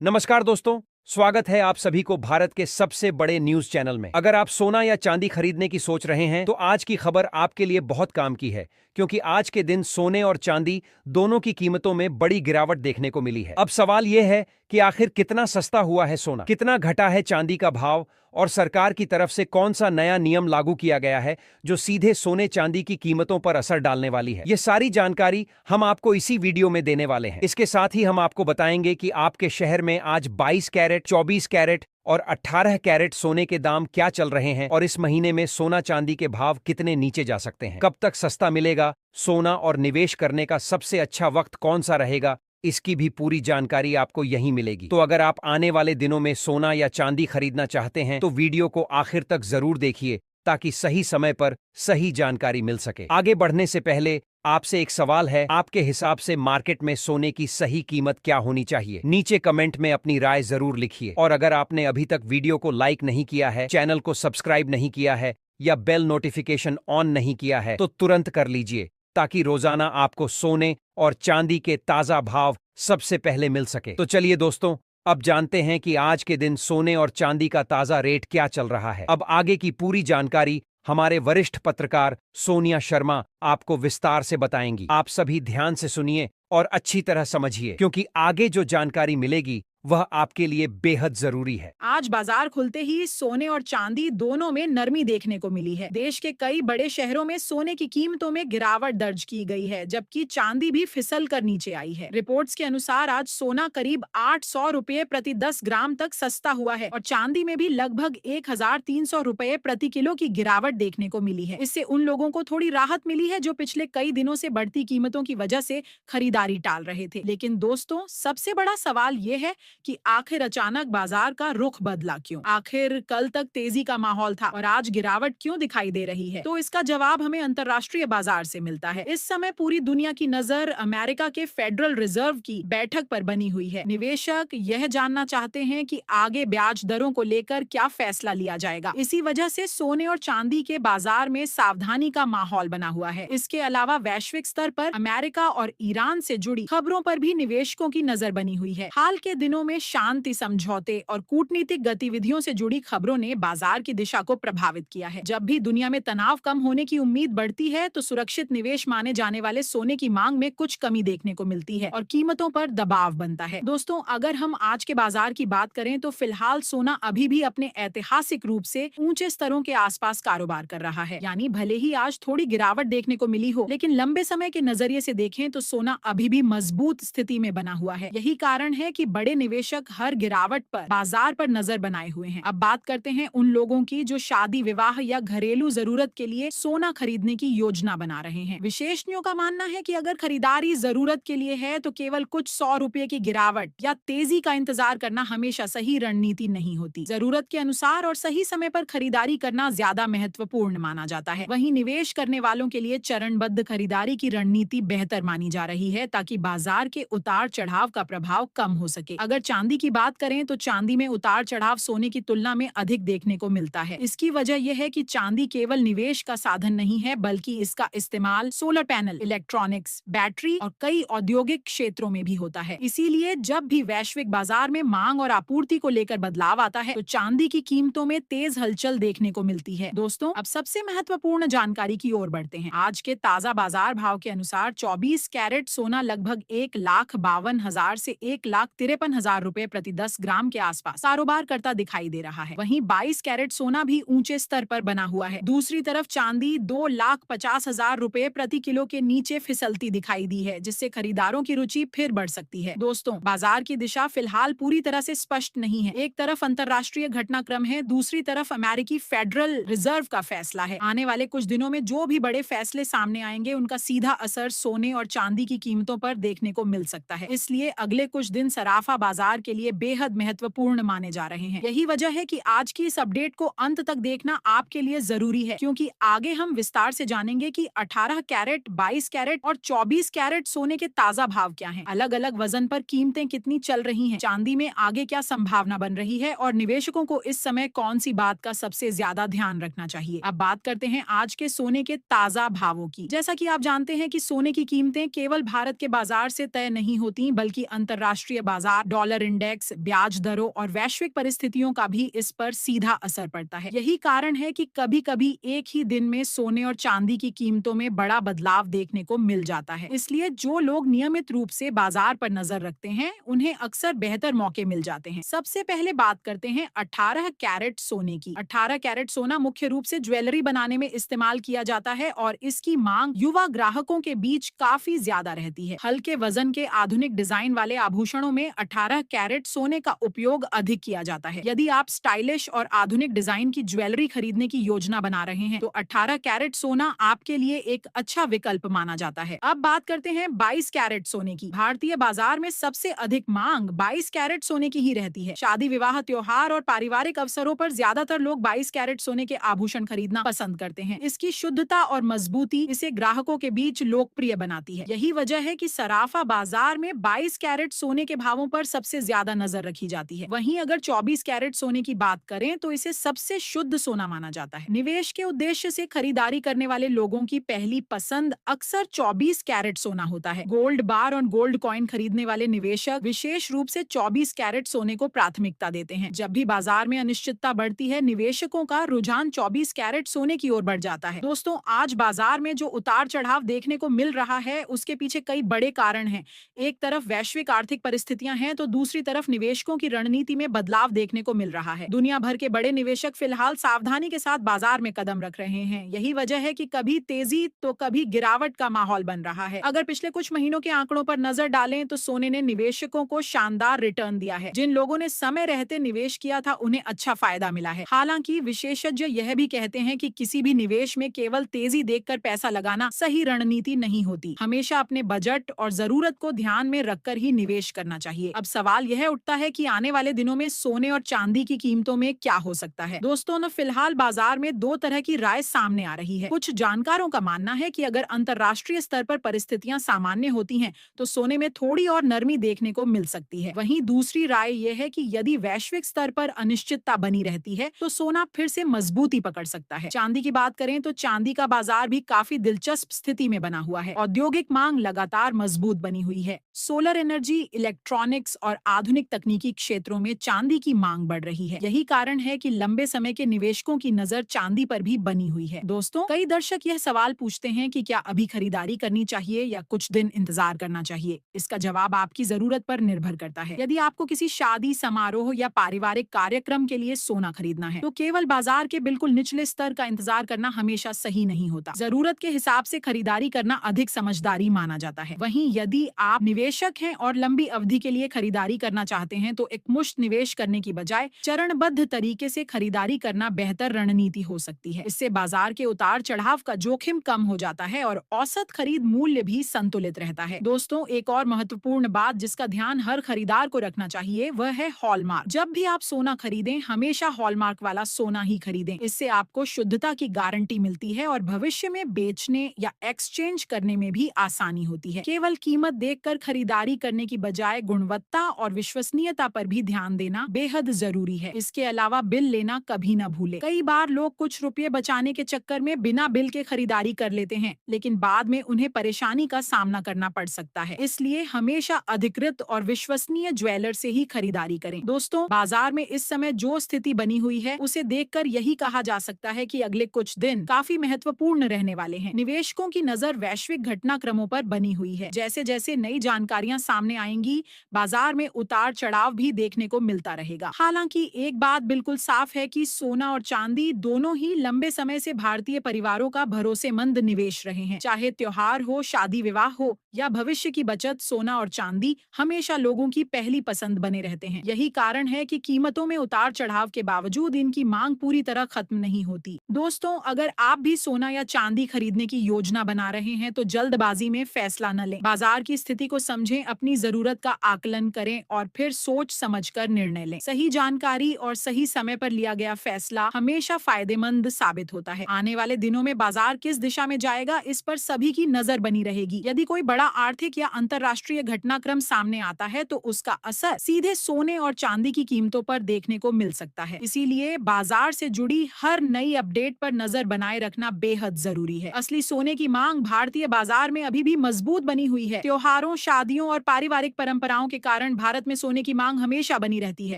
नमस्कार दोस्तों, स्वागत है आप सभी को भारत के सबसे बड़े न्यूज चैनल में। अगर आप सोना या चांदी खरीदने की सोच रहे हैं तो आज की खबर आपके लिए बहुत काम की है, क्योंकि आज के दिन सोने और चांदी दोनों की कीमतों में बड़ी गिरावट देखने को मिली है। अब सवाल यह है कि आखिर कितना सस्ता हुआ है सोना, कितना घटा है चांदी का भाव, और सरकार की तरफ से कौन सा नया नियम लागू किया गया है जो सीधे सोने चांदी की कीमतों पर असर डालने वाली है। ये सारी जानकारी हम आपको इसी वीडियो में देने वाले हैं। इसके साथ ही हम आपको बताएंगे कि आपके शहर में आज 22 कैरेट, 24 कैरेट और 18 कैरेट सोने के दाम क्या चल रहे हैं, और इस महीने में सोना चांदी के भाव कितने नीचे जा सकते हैं, कब तक सस्ता मिलेगा सोना, और निवेश करने का सबसे अच्छा वक्त कौन सा रहेगा, इसकी भी पूरी जानकारी आपको यहीं मिलेगी। तो अगर आप आने वाले दिनों में सोना या चांदी खरीदना चाहते हैं तो वीडियो को आखिर तक जरूर देखिए, ताकि सही समय पर सही जानकारी मिल सके। आगे बढ़ने से पहले आपसे एक सवाल है, आपके हिसाब से मार्केट में सोने की सही कीमत क्या होनी चाहिए? नीचे कमेंट में अपनी राय जरूर लिखिए। और अगर आपने अभी तक वीडियो को लाइक नहीं किया है, चैनल को सब्सक्राइब नहीं किया है या बेल नोटिफिकेशन ऑन नहीं किया है तो तुरंत कर लीजिए, ताकि रोजाना आपको सोने और चांदी के ताजा भाव सबसे पहले मिल सके। तो चलिए दोस्तों, अब जानते हैं कि आज के दिन सोने और चांदी का ताजा रेट क्या चल रहा है। अब आगे की पूरी जानकारी हमारे वरिष्ठ पत्रकार सोनिया शर्मा आपको विस्तार से बताएंगी। आप सभी ध्यान से सुनिए और अच्छी तरह समझिए, क्योंकि आगे जो जानकारी मिलेगी वह आपके लिए बेहद जरूरी है। आज बाजार खुलते ही सोने और चांदी दोनों में नरमी देखने को मिली है। देश के कई बड़े शहरों में सोने की कीमतों में गिरावट दर्ज की गई है, जबकि चांदी भी फिसल कर नीचे आई है। रिपोर्ट्स के अनुसार आज सोना करीब 800 रुपए प्रति 10 ग्राम तक सस्ता हुआ है, और चांदी में भी लगभग 1300 रुपए प्रति किलो की गिरावट देखने को मिली है। इससे उन लोगों को थोड़ी राहत मिली है जो पिछले कई दिनों से बढ़ती कीमतों की वजह से खरीदारी टाल रहे थे। लेकिन दोस्तों, सबसे बड़ा सवाल ये है कि आखिर अचानक बाजार का रुख बदला क्यों? आखिर कल तक तेजी का माहौल था और आज गिरावट क्यों दिखाई दे रही है? तो इसका जवाब हमें अंतर्राष्ट्रीय बाजार से मिलता है। इस समय पूरी दुनिया की नजर अमेरिका के फेडरल रिजर्व की बैठक पर बनी हुई है। निवेशक यह जानना चाहते हैं कि आगे ब्याज दरों को लेकर क्या फैसला लिया जाएगा। इसी वजह से सोने और चांदी के बाजार में सावधानी का माहौल बना हुआ है। इसके अलावा वैश्विक स्तर पर अमेरिका और ईरान से जुड़ी खबरों पर भी निवेशकों की नजर बनी हुई है। हाल के दिनों में शांति समझौते और कूटनीतिक गतिविधियों से जुड़ी खबरों ने बाजार की दिशा को प्रभावित किया है। जब भी दुनिया में तनाव कम होने की उम्मीद बढ़ती है तो सुरक्षित निवेश माने जाने वाले सोने की मांग में कुछ कमी देखने को मिलती है और कीमतों पर दबाव बनता है। दोस्तों, अगर हम आज के बाजार की बात करें तो फिलहाल सोना अभी भी अपने ऐतिहासिक रूप से ऊंचे स्तरों के आसपास कारोबार कर रहा है। यानी भले ही आज थोड़ी गिरावट देखने को मिली हो, लेकिन लंबे समय के नजरिए से देखें तो सोना अभी भी मजबूत स्थिति में बना हुआ है। यही कारण है कि बड़े निवेशक हर गिरावट पर बाजार पर नजर बनाए हुए हैं। अब बात करते हैं उन लोगों की जो शादी, विवाह या घरेलू जरूरत के लिए सोना खरीदने की योजना बना रहे हैं। विशेषज्ञों का मानना है कि अगर खरीदारी जरूरत के लिए है तो केवल कुछ 100 रुपए की गिरावट या तेजी का इंतजार करना हमेशा सही रणनीति नहीं होती। जरूरत के अनुसार और सही समय पर खरीदारी करना ज्यादा महत्वपूर्ण माना जाता है। वहीं निवेश करने वालों के लिए चरणबद्ध खरीदारी की रणनीति बेहतर मानी जा रही है, ताकि बाजार के उतार चढ़ाव का प्रभाव कम हो सके। अगर चांदी की बात करें तो चांदी में उतार चढ़ाव सोने की तुलना में अधिक देखने को मिलता है। इसकी वजह यह है कि चांदी केवल निवेश का साधन नहीं है, बल्कि इसका इस्तेमाल सोलर पैनल, इलेक्ट्रॉनिक्स, बैटरी और कई औद्योगिक क्षेत्रों में भी होता है। इसीलिए जब भी वैश्विक बाजार में मांग और आपूर्ति को लेकर बदलाव आता है तो चांदी की कीमतों में तेज हलचल देखने को मिलती है। दोस्तों, अब सबसे महत्वपूर्ण जानकारी की ओर बढ़ते हैं। आज के ताजा बाजार भाव के अनुसार 24 कैरेट सोना लगभग 1,52,000 से 1,53,000 रुपए प्रति 10 ग्राम के आसपास कारोबार करता दिखाई दे रहा है। वहीं 22 कैरेट सोना भी ऊंचे स्तर पर बना हुआ है। दूसरी तरफ चांदी 2,50,000 रुपए प्रति किलो के नीचे फिसलती दिखाई दी है, जिससे खरीदारों की रुचि फिर बढ़ सकती है। दोस्तों, बाजार की दिशा फिलहाल पूरी तरह से स्पष्ट नहीं है। एक तरफ अंतर्राष्ट्रीय घटनाक्रम है, दूसरी तरफ अमेरिकी फेडरल रिजर्व का फैसला है। आने वाले कुछ दिनों में जो भी बड़े फैसले सामने आएंगे उनका सीधा असर सोने और चांदी की कीमतों पर देखने को मिल सकता है। इसलिए अगले कुछ दिन सराफा बाजार के लिए बेहद महत्वपूर्ण माने जा रहे हैं। यही वजह है कि आज की इस अपडेट को अंत तक देखना आपके लिए जरूरी है, क्योंकि आगे हम विस्तार से जानेंगे कि 18 कैरेट, 22 कैरेट और 24 कैरेट सोने के ताजा भाव क्या हैं, अलग अलग वजन पर कीमतें कितनी चल रही हैं, चांदी में आगे क्या संभावना बन रही है और निवेशकों को इस समय कौन सी बात का सबसे ज्यादा ध्यान रखना चाहिए। अब बात करते हैं आज के सोने के ताजा भावों की। जैसा कि आप जानते हैं कि सोने की कीमतें केवल भारत के बाजार से तय नहीं होती, बल्कि अंतर्राष्ट्रीय बाजार, डॉलर डॉलर इंडेक्स, ब्याज दरों और वैश्विक परिस्थितियों का भी इस पर सीधा असर पड़ता है। यही कारण है कि कभी-कभी एक ही दिन में सोने और चांदी की कीमतों में बड़ा बदलाव देखने को मिल जाता है। इसलिए जो लोग नियमित रूप से बाजार पर नजर रखते हैं, उन्हें अक्सर बेहतर मौके मिल जाते हैं। सबसे पहले बात करते हैं 18 कैरेट सोने की। 18 कैरेट सोना मुख्य रूप से ज्वेलरी बनाने में इस्तेमाल किया जाता है और इसकी मांग युवा ग्राहकों के बीच काफी ज्यादा रहती है। हल्के वजन के आधुनिक डिजाइन वाले आभूषणों में 18 कैरेट सोने का उपयोग अधिक किया जाता है। यदि आप स्टाइलिश और आधुनिक डिजाइन की ज्वेलरी खरीदने की योजना बना रहे हैं, तो 18 कैरेट सोना आपके लिए एक अच्छा विकल्प माना जाता है। अब बात करते हैं 22 कैरेट सोने की। भारतीय बाजार में सबसे अधिक मांग 22 कैरेट सोने की ही रहती है। शादी विवाह, त्योहार और पारिवारिक अवसरों पर ज्यादातर लोग 22 कैरेट सोने के आभूषण खरीदना पसंद करते हैं। इसकी शुद्धता और मजबूती इसे ग्राहकों के बीच लोकप्रिय बनाती है। यही वजह है कि सराफा बाजार में 22 कैरेट सोने के भावों पर सबसे ज्यादा नजर रखी जाती है। वहीं अगर 24 कैरेट सोने की बात करें तो इसे सबसे शुद्ध सोना माना जाता है। निवेश के उद्देश्य से खरीदारी करने वाले लोगों की पहली पसंद अक्सर 24 कैरेट सोना होता है। गोल्ड बार और गोल्ड कॉइन खरीदने वाले निवेशक विशेष रूप से 24 कैरेट सोने को प्राथमिकता देते हैं। जब भी बाजार में अनिश्चितता बढ़ती है, निवेशकों का रुझान 24 कैरेट सोने की ओर बढ़ जाता है। दोस्तों, आज बाजार में जो उतार चढ़ाव देखने को मिल रहा है, उसके पीछे कई बड़े कारण हैं। एक तरफ वैश्विक आर्थिक परिस्थितियां हैं, तो दूसरी तरफ निवेशकों की रणनीति में बदलाव देखने को मिल रहा है। दुनिया भर के बड़े निवेशक फिलहाल सावधानी के साथ बाजार में कदम रख रहे हैं। यही वजह है कि कभी तेजी तो कभी गिरावट का माहौल बन रहा है। अगर पिछले कुछ महीनों के आंकड़ों पर नजर डालें तो सोने ने निवेशकों को शानदार रिटर्न दिया है। जिन लोगों ने समय रहते निवेश किया था, उन्हें अच्छा फायदा मिला है। हालांकि विशेषज्ञ यह भी कहते हैं कि किसी भी निवेश में केवल तेजी देखकर पैसा लगाना सही रणनीति नहीं होती। हमेशा अपने बजट और जरूरत को ध्यान में रखकर ही निवेश करना चाहिए। अब सवाल यह उठता है कि आने वाले दिनों में सोने और चांदी की कीमतों में क्या हो सकता है। दोस्तों, न फिलहाल बाजार में दो तरह की राय सामने आ रही है। कुछ जानकारों का मानना है कि अगर अंतर्राष्ट्रीय स्तर पर परिस्थितियां सामान्य होती हैं, तो सोने में थोड़ी और नरमी देखने को मिल सकती है। वहीं दूसरी राय यह है कि यदि वैश्विक स्तर पर अनिश्चितता बनी रहती है, तो सोना फिर से मजबूती पकड़ सकता है। चांदी की बात करें तो चांदी का बाजार भी काफी दिलचस्प स्थिति में बना हुआ है। औद्योगिक मांग लगातार मजबूत बनी हुई है। सोलर एनर्जी, इलेक्ट्रॉनिक्स और आधुनिक तकनीकी क्षेत्रों में चांदी की मांग बढ़ रही है। यही कारण है कि लंबे समय के निवेशकों की नजर चांदी पर भी बनी हुई है। दोस्तों, कई दर्शक यह सवाल पूछते हैं कि क्या अभी खरीदारी करनी चाहिए या कुछ दिन इंतजार करना चाहिए। इसका जवाब आपकी जरूरत पर निर्भर करता है। यदि आपको किसी शादी समारोह या पारिवारिक कार्यक्रम के लिए सोना खरीदना है, तो केवल बाजार के बिल्कुल निचले स्तर का इंतजार करना हमेशा सही नहीं होता। जरूरत के हिसाब से खरीदारी करना अधिक समझदारी माना जाता है। वहीं यदि आप निवेशक हैं और लंबी अवधि के लिए खरीदारी करना चाहते हैं, तो एकमुश्त निवेश करने की बजाय चरणबद्ध तरीके से खरीदारी करना बेहतर रणनीति हो सकती है। इससे बाजार के उतार चढ़ाव का जोखिम कम हो जाता है और औसत खरीद मूल्य भी संतुलित रहता है। दोस्तों, एक और महत्वपूर्ण बात जिसका ध्यान हर खरीदार को रखना चाहिए, वह है हॉलमार्क। जब भी आप सोना खरीदें, हमेशा हॉलमार्क वाला सोना ही खरीदें। इससे आपको शुद्धता की गारंटी मिलती है और भविष्य में बेचने या एक्सचेंज करने में भी आसानी होती है। केवल कीमत देखकर खरीदारी करने की बजाय गुणवत्ता और विश्वसनीयता पर भी ध्यान देना बेहद जरूरी है। इसके अलावा बिल लेना कभी न भूलें। कई बार लोग कुछ रुपए बचाने के चक्कर में बिना बिल के खरीदारी कर लेते हैं, लेकिन बाद में उन्हें परेशानी का सामना करना पड़ सकता है। इसलिए हमेशा अधिकृत और विश्वसनीय ज्वेलर से ही खरीदारी करें। दोस्तों, बाजार में इस समय जो स्थिति बनी हुई है, उसे देखकर यही कहा जा सकता है कि अगले कुछ दिन काफी महत्वपूर्ण रहने वाले हैं। निवेशकों की नजर वैश्विक घटनाक्रमों पर बनी हुई है। जैसे जैसे नई जानकारियां सामने आएंगी, बाजार में उतार चढ़ाव भी देखने को मिलता रहेगा। हालांकि एक बात बिल्कुल साफ है कि सोना और चांदी दोनों ही लंबे समय से भारतीय परिवारों का भरोसेमंद निवेश रहे हैं। चाहे त्योहार हो, शादी विवाह हो या भविष्य की बचत, सोना और चांदी हमेशा लोगों की पहली पसंद बने रहते हैं। यही कारण है कि कीमतों में उतार चढ़ाव के बावजूद इनकी मांग पूरी तरह खत्म नहीं होती। दोस्तों, अगर आप भी सोना या चांदी खरीदने की योजना बना रहे हैं, तो जल्दबाजी में फैसला न लें। बाजार की स्थिति को समझें, अपनी जरूरत का आकलन करें और फिर सोच समझकर निर्णय लें। सही जानकारी और सही समय पर लिया गया फैसला हमेशा फायदेमंद साबित होता है। आने वाले दिनों में बाजार किस दिशा में जाएगा, इस पर सभी की नजर बनी रहेगी। यदि कोई बड़ा आर्थिक या अंतर्राष्ट्रीय घटनाक्रम सामने आता है, तो उसका असर सीधे सोने और चांदी की कीमतों पर देखने को मिल सकता है। इसीलिए बाजार से जुड़ी हर नई अपडेट पर नजर बनाए रखना बेहद जरूरी है। असली सोने की मांग भारतीय बाजार में अभी भी मजबूत बनी हुई है। त्योहारों, शादियों और पारिवारिक परंपराओं के कारण कारण भारत में सोने की मांग हमेशा बनी रहती है।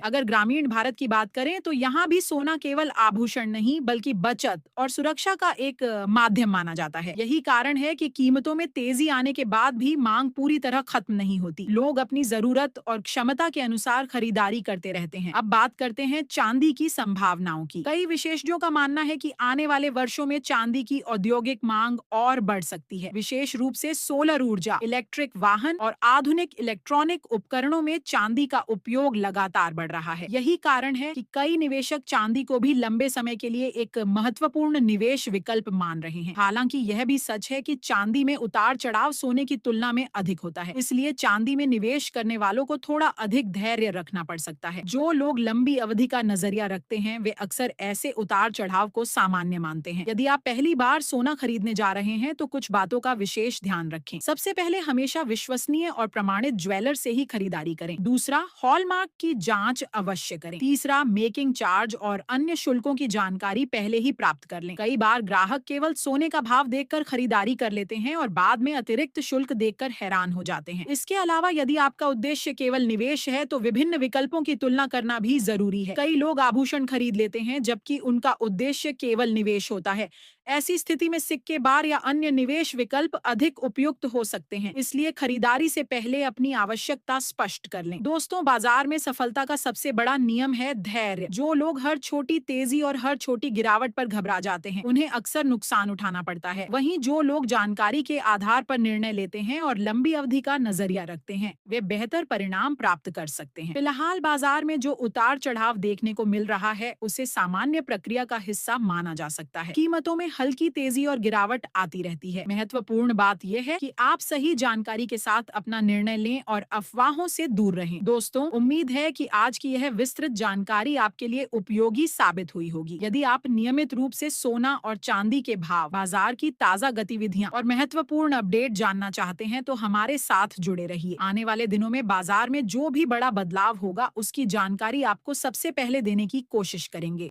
अगर ग्रामीण भारत की बात करें तो यहाँ भी सोना केवल आभूषण नहीं बल्कि बचत और सुरक्षा का एक माध्यम माना जाता है। यही कारण है कि कीमतों में तेजी आने के बाद भी मांग पूरी तरह खत्म नहीं होती। लोग अपनी जरूरत और क्षमता के अनुसार खरीदारी करते रहते हैं। अब बात करते हैं चांदी की संभावनाओं की। कई विशेषज्ञों का मानना है कि आने वाले वर्षों में चांदी की औद्योगिक मांग और बढ़ सकती है। विशेष रूप से सोलर ऊर्जा, इलेक्ट्रिक वाहन और आधुनिक इलेक्ट्रॉनिक उपकरणों में चांदी का उपयोग लगातार बढ़ रहा है। यही कारण है कि कई निवेशक चांदी को भी लंबे समय के लिए एक महत्वपूर्ण निवेश विकल्प मान रहे हैं। हालांकि यह भी सच है कि चांदी में उतार चढ़ाव सोने की तुलना में अधिक होता है, इसलिए चांदी में निवेश करने वालों को थोड़ा अधिक धैर्य रखना पड़ सकता है। जो लोग लंबी अवधि का नजरिया रखते हैं वे अक्सर ऐसे उतार चढ़ाव को सामान्य मानते हैं। यदि आप पहली बार सोना खरीदने जा रहे हैं तो कुछ बातों का विशेष ध्यान रखें। सबसे पहले हमेशा विश्वसनीय और प्रमाणित ज्वेलर से ही खरीदारी करें। दूसरा, हॉलमार्क की जांच अवश्य करें। तीसरा, मेकिंग चार्ज और अन्य शुल्कों की जानकारी पहले ही प्राप्त कर लें। कई बार ग्राहक केवल सोने का भाव देखकर खरीदारी कर लेते हैं और बाद में अतिरिक्त शुल्क देखकर हैरान हो जाते हैं। इसके अलावा यदि आपका उद्देश्य केवल निवेश है तो विभिन्न विकल्पों की तुलना करना भी जरूरी है। कई लोग आभूषण खरीद लेते हैं जबकि उनका उद्देश्य केवल निवेश होता है। ऐसी स्थिति में सिक्के बार या अन्य निवेश विकल्प अधिक उपयुक्त हो सकते हैं, इसलिए खरीदारी से पहले अपनी आवश्यकता स्पष्ट कर लें। दोस्तों, बाजार में सफलता का सबसे बड़ा नियम है धैर्य। जो लोग हर छोटी तेजी और हर छोटी गिरावट पर घबरा जाते हैं उन्हें अक्सर नुकसान उठाना पड़ता है। वहीं जो लोग जानकारी के आधार पर निर्णय लेते हैं और लंबी अवधि का नजरिया रखते हैं वे बेहतर परिणाम प्राप्त कर सकते हैं। फिलहाल बाजार में जो उतार चढ़ाव देखने को मिल रहा है उसे सामान्य प्रक्रिया का हिस्सा माना जा सकता है। कीमतों में हल्की तेजी और गिरावट आती रहती है। महत्वपूर्ण बात यह है कि आप सही जानकारी के साथ अपना निर्णय लें और अफवाहों से दूर रहें। दोस्तों, उम्मीद है कि आज की यह विस्तृत जानकारी आपके लिए उपयोगी साबित हुई होगी। यदि आप नियमित रूप से सोना और चांदी के भाव, बाजार की ताजा गतिविधियां और महत्वपूर्ण अपडेट जानना चाहते हैं तो हमारे साथ जुड़े रहिए। आने वाले दिनों में बाजार में जो भी बड़ा बदलाव होगा उसकी जानकारी आपको सबसे पहले देने की कोशिश करेंगे।